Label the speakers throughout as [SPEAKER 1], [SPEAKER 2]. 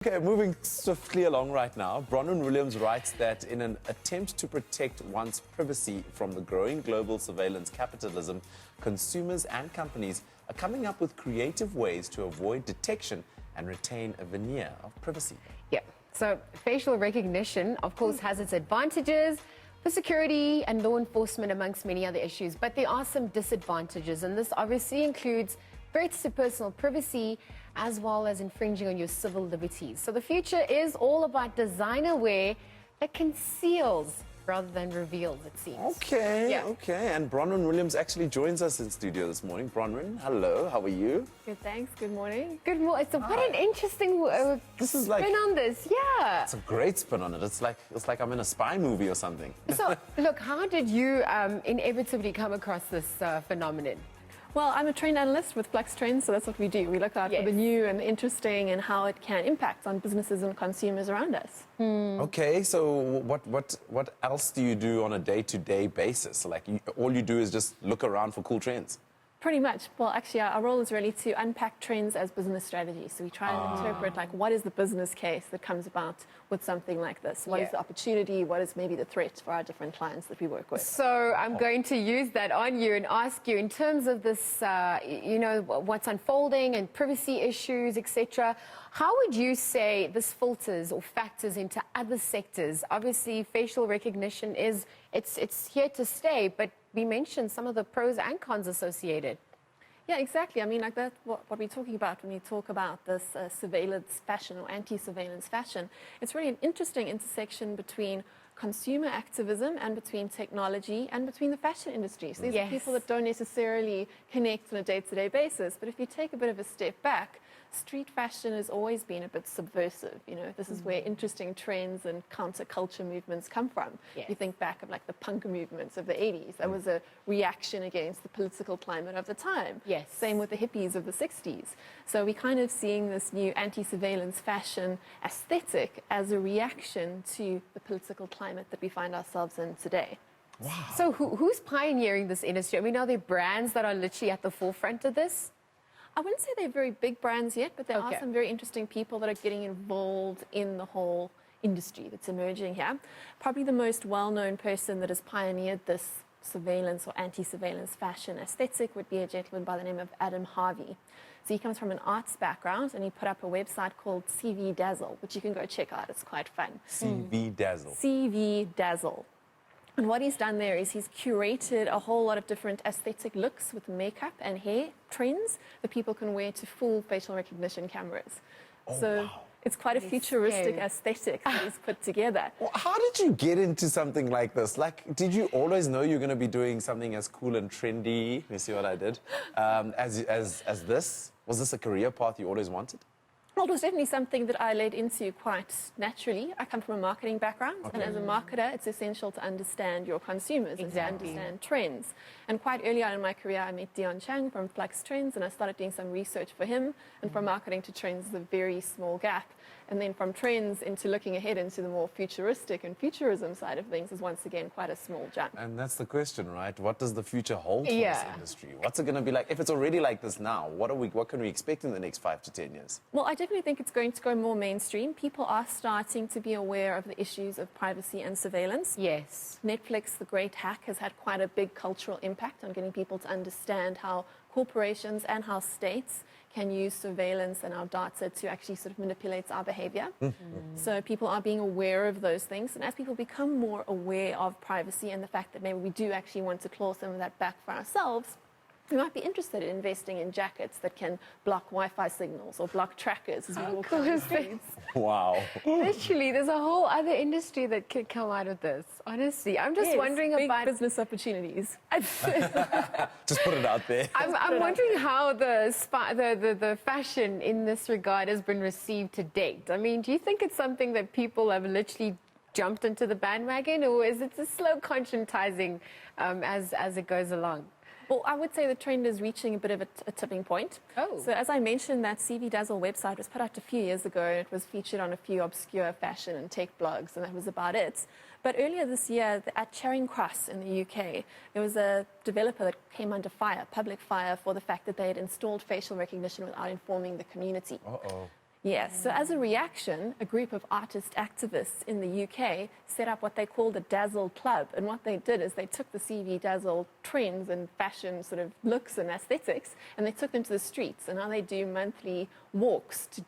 [SPEAKER 1] Okay, moving swiftly along right now, Bronwyn Williams writes that in an attempt to protect one's privacy from the growing global surveillance capitalism, consumers and companies are coming up with creative ways to avoid detection and retain a veneer of privacy.
[SPEAKER 2] Yeah, so facial recognition, of course, has its advantages for security and law enforcement, amongst many other issues, but there are some disadvantages, and this obviously includes threats to personal privacy as well as infringing on your civil liberties. So the future is all about designer wear that conceals rather than reveals, it seems.
[SPEAKER 1] Okay,
[SPEAKER 2] Yeah.
[SPEAKER 1] okay. And Bronwyn Williams actually joins us in studio this morning. Bronwyn, hello, how are you?
[SPEAKER 3] Good, thanks. Good morning.
[SPEAKER 2] Good morning. So what an interesting
[SPEAKER 1] This is
[SPEAKER 2] spin
[SPEAKER 1] like-
[SPEAKER 2] on this. Yeah.
[SPEAKER 1] It's a great spin on it. It's like I'm in a spy movie or something.
[SPEAKER 2] So look, how did you inevitably come across this phenomenon?
[SPEAKER 3] Well, I'm a trend analyst with Flux Trends, so that's what we do. We look out for the
[SPEAKER 2] Yes.
[SPEAKER 3] new and the interesting and how it can impact on businesses and consumers around us.
[SPEAKER 1] Okay, so what else do you do on a day-to-day basis? Like, all you do is just look around for cool trends?
[SPEAKER 3] Pretty much. Well, actually, our role is really to unpack trends as business strategies. So we try and interpret, like, what is the business case that comes about with something like this? What is the opportunity? What is maybe the threat for our different clients that we work with?
[SPEAKER 2] So I'm going to use that on you and ask you, in terms of this, what's unfolding and privacy issues, etc., how would you say this filters or factors into other sectors? Obviously, facial recognition it's here to stay, but we mentioned some of the pros and cons associated.
[SPEAKER 3] Yeah, exactly. I mean, like that's what we're talking about when we talk about this surveillance fashion or anti-surveillance fashion. It's really an interesting intersection between consumer activism and between technology and between the fashion industry. So these are people that don't necessarily connect on a day-to-day basis. But if you take a bit of a step back, street fashion has always been a bit subversive. You know, this is where interesting trends and counterculture movements come from. You think back of like the punk movements of the 80s. That was a reaction against the political climate of the time. Same with the hippies of the 60s. So we're kind of seeing this new anti-surveillance fashion aesthetic as a reaction to the political climate that we find ourselves in today.
[SPEAKER 1] Wow.
[SPEAKER 2] So who's pioneering this industry? I mean, are there brands that are literally at the forefront of this?
[SPEAKER 3] I wouldn't say they're very big brands yet, but there are some very interesting people that are getting involved in the whole industry that's emerging here. Probably the most well-known person that has pioneered this surveillance or anti-surveillance fashion aesthetic would be a gentleman by the name of Adam Harvey. So he comes from an arts background, and he put up a website called CV Dazzle, which you can go check out. It's quite fun.
[SPEAKER 1] CV Dazzle.
[SPEAKER 3] CV Dazzle. And what he's done there is he's curated a whole lot of different aesthetic looks with makeup and hair trends that people can wear to full facial recognition cameras. It's quite a futuristic aesthetic that he's put together.
[SPEAKER 1] Well, how did you get into something like this? Like, did you always know you're going to be doing something as cool and trendy? You see what I did? As this? Was this a career path you always wanted?
[SPEAKER 3] Well, it was definitely something that I led into quite naturally. I come from a marketing background, and as a marketer, it's essential to understand your consumers and to understand trends. And quite early on in my career, I met Dion Chang from Flux Trends, and I started doing some research for him. And from marketing to trends is a very small gap. And then from trends into looking ahead into the more futuristic and futurism side of things is once again quite a small jump.
[SPEAKER 1] And that's the question, right? What does the future hold for this industry? What's it going to be like? If it's already like this now, what can we expect in the next 5 to 10 years?
[SPEAKER 3] Well, I definitely think it's going to go more mainstream. People are starting to be aware of the issues of privacy and surveillance. Netflix, The Great Hack, has had quite a big cultural impact on getting people to understand how corporations and how states can use surveillance and our data to actually sort of manipulate our behavior. So people are being aware of those things. And as people become more aware of privacy and the fact that maybe we do actually want to claw some of that back for ourselves, we might be interested in investing in jackets that can block Wi-Fi signals or block trackers as we walk down the streets.
[SPEAKER 1] Wow.
[SPEAKER 2] Literally, there's a whole other industry that could come out of this. Honestly, I'm just wondering
[SPEAKER 3] big
[SPEAKER 2] about
[SPEAKER 3] business opportunities.
[SPEAKER 1] Just put it out there.
[SPEAKER 2] I'm wondering how the fashion in this regard has been received to date. I mean, do you think it's something that people have literally jumped into the bandwagon, or is it a slow conscientizing as it goes along?
[SPEAKER 3] Well, I would say the trend is reaching a bit of a tipping point. So as I mentioned, that CV Dazzle website was put out a few years ago. It was featured on a few obscure fashion and tech blogs, and that was about it. But earlier this year, at Charing Cross in the UK, there was a developer that came under fire, public fire, for the fact that they had installed facial recognition without informing the community. Yes, so as a reaction, a group of artist activists in the UK set up what they called the Dazzle Club. And what they did is they took the CV Dazzle trends and fashion sort of looks and aesthetics, and they took them to the streets. And now they do monthly walks to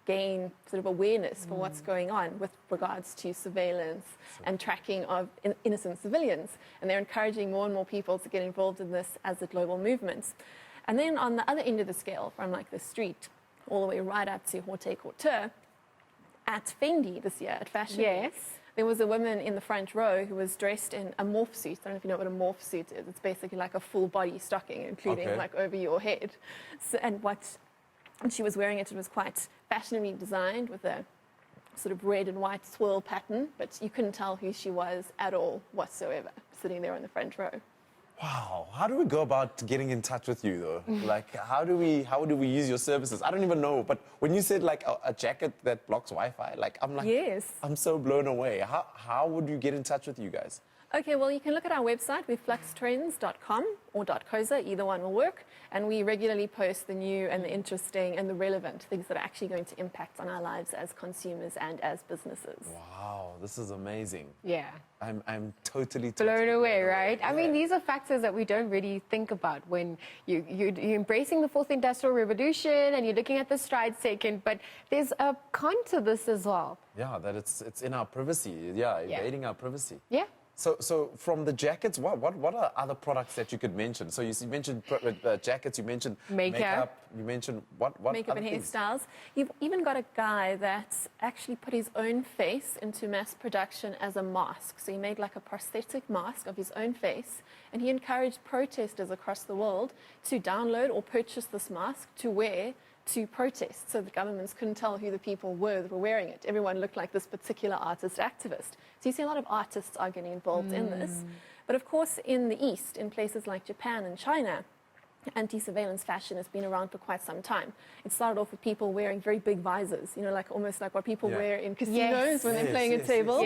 [SPEAKER 3] gain sort of awareness for what's going on with regards to surveillance and tracking of innocent civilians. And they're encouraging more and more people to get involved in this as a global movement. And then on the other end of the scale, from like the street all the way right up to haute couture, at Fendi this year, at Fashion Week, there was a woman in the front row who was dressed in a morph suit. I don't know if you know what a morph suit is. It's basically like a full body stocking, including like over your head. So, and she was wearing it, it was quite fashionably designed with a sort of red and white swirl pattern, but you couldn't tell who she was at all whatsoever, sitting there in the front row.
[SPEAKER 1] Wow, how do we go about getting in touch with you though? Like, how do we use your services? I don't even know, but when you said like a jacket that blocks Wi-Fi, like I'm like,
[SPEAKER 3] yes,
[SPEAKER 1] I'm so blown away. How would you get in touch with you guys?
[SPEAKER 3] Okay, well, you can look at our website, we're fluxtrends.com or .coza, either one will work. And we regularly post the new and the interesting and the relevant things that are actually going to impact on our lives as consumers and as businesses.
[SPEAKER 1] Wow, this is amazing.
[SPEAKER 2] Yeah.
[SPEAKER 1] I'm totally
[SPEAKER 2] Blown away, right?
[SPEAKER 1] Yeah.
[SPEAKER 2] I mean, these are factors that we don't really think about when you're embracing the fourth industrial revolution and you're looking at the strides taken, but there's a con to this as well.
[SPEAKER 1] Yeah, that it's in our privacy. Yeah, invading our privacy.
[SPEAKER 2] Yeah.
[SPEAKER 1] So from the jackets, what are other products that you could mention? So you mentioned jackets, you mentioned makeup, you mentioned what
[SPEAKER 3] makeup and
[SPEAKER 1] things?
[SPEAKER 3] hairstyles. You've even got a guy that's actually put his own face into mass production as a mask. So he made like a prosthetic mask of his own face, and he encouraged protesters across the world to download or purchase this mask to wear to protest, so the governments couldn't tell who the people were that were wearing it. Everyone looked like this particular artist activist. So you see a lot of artists are getting involved in this. But of course, in the East, in places like Japan and China, anti-surveillance fashion has been around for quite some time. It started off with people wearing very big visors, you know, like almost like what people wear in casinos when they're playing a table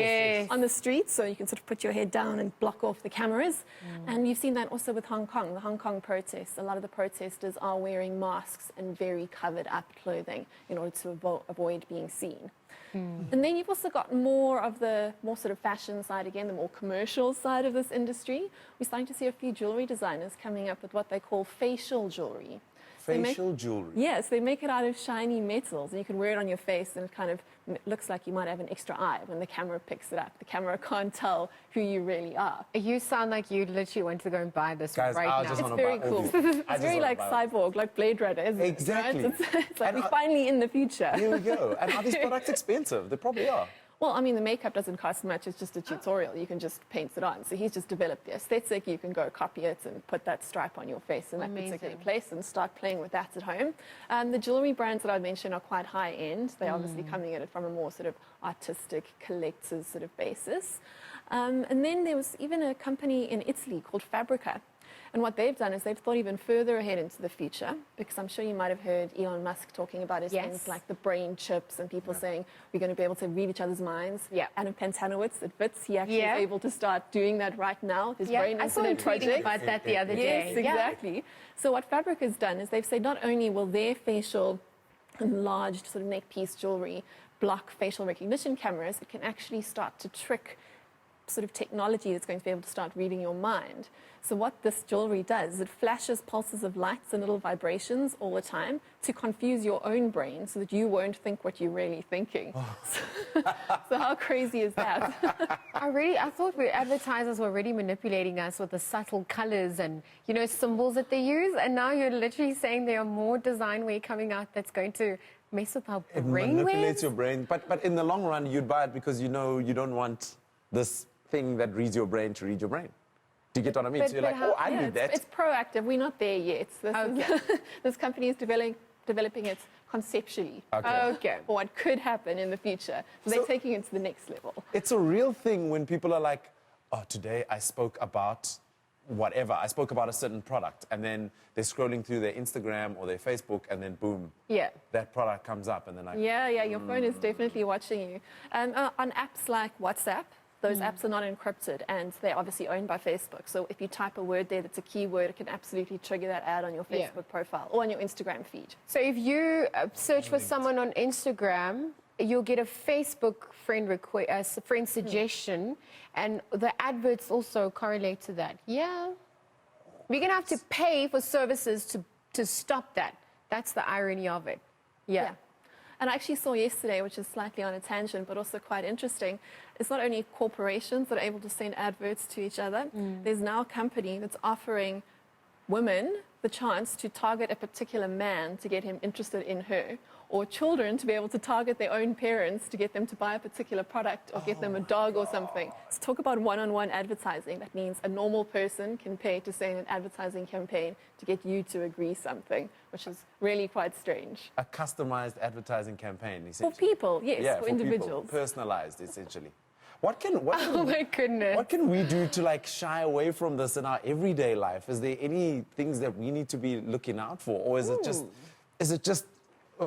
[SPEAKER 3] on the streets, so you can sort of put your head down and block off the cameras. And you've seen that also with Hong Kong, the Hong Kong protests. A lot of the protesters are wearing masks and very covered up clothing in order to avoid being seen. And then you've also got more of the more sort of fashion side again, the more commercial side of this industry. We're starting to see a few jewelry designers coming up with what they call facial jewelry.
[SPEAKER 1] Facial jewelry?
[SPEAKER 3] Yes, they make it out of shiny metals, and you can wear it on your face, and it kind of looks like you might have an extra eye when the camera picks it up. The camera can't tell who you really are.
[SPEAKER 2] You sound like you literally want to go and buy this
[SPEAKER 1] Guys,
[SPEAKER 2] right now.
[SPEAKER 1] It's
[SPEAKER 3] very cool. It's very like cyborg, like Blade Runner, isn't
[SPEAKER 1] exactly.
[SPEAKER 3] it? Right? It's like we're finally in the future.
[SPEAKER 1] Here we go. And are these products expensive? They probably are.
[SPEAKER 3] Well, I mean, the makeup doesn't cost much. It's just a tutorial. You can just paint it on. So he's just developed the aesthetic. You can go copy it and put that stripe on your face in that particular place and start playing with that at home. The jewelry brands that I mentioned are quite high end. They're obviously coming at it from a more sort of artistic, collector's sort of basis. And then there was even a company in Italy called Fabrica. And what they've done is they've thought even further ahead into the future, because I'm sure you might have heard Elon Musk talking about his things like the brain chips and people saying we're going to be able to read each other's minds. Adam Pantanowitz at Wits, he actually is able to start doing that right now. His brain incident project.
[SPEAKER 2] I saw him tweeting about that the other day.
[SPEAKER 3] Yes, exactly. So what Fabric has done is they've said not only will their facial enlarged sort of neck piece jewelry block facial recognition cameras, it can actually start to trick sort of technology that's going to be able to start reading your mind. So what this jewelry does is it flashes pulses of lights and little vibrations all the time to confuse your own brain so that you won't think what you're really thinking. So how crazy is that?
[SPEAKER 2] I thought advertisers were already manipulating us with the subtle colors and, you know, symbols that they use. And now you're literally saying there are more design wear coming out that's going to mess with our brain
[SPEAKER 1] It manipulates
[SPEAKER 2] waves.
[SPEAKER 1] your brain. But in the long run, you'd buy it because you know you don't want this thing that reads your brain to read your brain. Do you get what I mean? So you're like, I need that.
[SPEAKER 3] It's proactive. We're not there yet. This company is developing it conceptually for what could happen in the future. So they're taking it to the next level.
[SPEAKER 1] It's a real thing when people are like, oh, today I spoke about whatever. I spoke about a certain product. And then they're scrolling through their Instagram or their Facebook and then boom, that product comes up and then like...
[SPEAKER 3] Yeah, your phone is definitely watching you. On apps like WhatsApp, Those apps are not encrypted, and they're obviously owned by Facebook. So if you type a word there that's a keyword, it can absolutely trigger that ad on your
[SPEAKER 2] Yeah.
[SPEAKER 3] Facebook profile or on your Instagram feed.
[SPEAKER 2] So if you search for someone on Instagram, you'll get a Facebook friend request, a friend suggestion, and the adverts also correlate to that. Yeah. We're going to have to pay for services to stop that. That's the irony of it. Yeah.
[SPEAKER 3] And I actually saw yesterday, which is slightly on a tangent, but also quite interesting, it's not only corporations that are able to send adverts to each other. There's now a company that's offering women the chance to target a particular man to get him interested in her, or children to be able to target their own parents to get them to buy a particular product or get them a dog or something. So talk about one-on-one advertising. That means a normal person can pay to say an advertising campaign to get you to agree something, which is really quite strange.
[SPEAKER 1] A customized advertising campaign,
[SPEAKER 3] For
[SPEAKER 1] essentially.
[SPEAKER 3] people, yes,
[SPEAKER 1] Yeah,
[SPEAKER 3] for
[SPEAKER 1] people.
[SPEAKER 3] individuals.
[SPEAKER 1] Personalized, essentially.
[SPEAKER 2] Oh my goodness.
[SPEAKER 1] What can we do to like shy away from this in our everyday life? Is there any things that we need to be looking out for, or is it just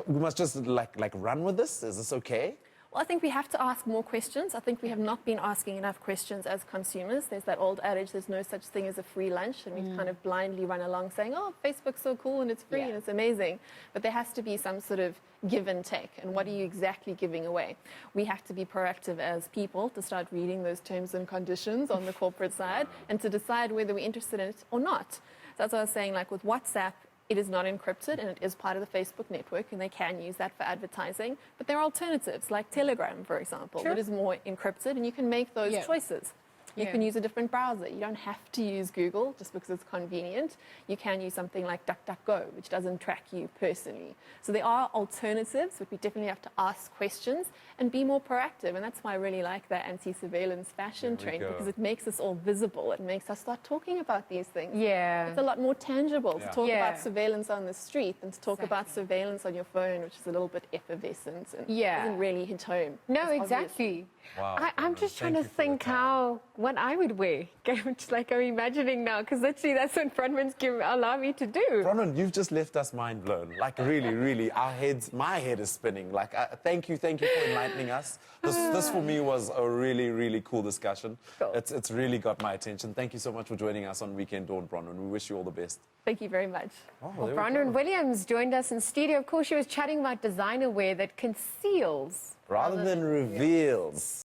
[SPEAKER 1] we must just like run with this? Is this okay?
[SPEAKER 3] Well, I think we have to ask more questions. I think we have not been asking enough questions as consumers. There's that old adage, there's no such thing as a free lunch, and we kind of blindly run along saying, oh, Facebook's so cool and it's free and it's amazing. But there has to be some sort of give and take, and what are you exactly giving away? We have to be proactive as people to start reading those terms and conditions on the corporate side and to decide whether we're interested in it or not. So that's what I was saying, like with WhatsApp, it is not encrypted and it is part of the Facebook network, and they can use that for advertising. But there are alternatives like Telegram, for example, that is more encrypted, and you can make those choices. You can use a different browser. You don't have to use Google just because it's convenient. You can use something like DuckDuckGo, which doesn't track you personally. So there are alternatives, but we definitely have to ask questions and be more proactive. And that's why I really like the anti-surveillance fashion trend, because it makes us all visible. It makes us start talking about these things.
[SPEAKER 2] Yeah.
[SPEAKER 3] It's a lot more tangible to talk about surveillance on the street than to talk about surveillance on your phone, which is a little bit effervescent and doesn't really hit home.
[SPEAKER 2] No, exactly.
[SPEAKER 1] Wow,
[SPEAKER 2] I'm just trying to
[SPEAKER 1] thank you for the
[SPEAKER 2] think
[SPEAKER 1] time.
[SPEAKER 2] what I would wear. Which, like, I'm imagining now, because literally that's what Bronwyn's allow me to do.
[SPEAKER 1] Bronwyn, you've just left us mind blown. Like really, really, my head is spinning. Like, thank you for enlightening us. This for me was a really, really cool discussion.
[SPEAKER 2] Cool.
[SPEAKER 1] It's really got my attention. Thank you so much for joining us on Weekend Dawn, Bronwyn. We wish you all the best.
[SPEAKER 3] Thank you very much.
[SPEAKER 2] Well, Bronwyn Williams joined us in studio. Of course, she was chatting about designer wear that conceals
[SPEAKER 1] Rather than reveals.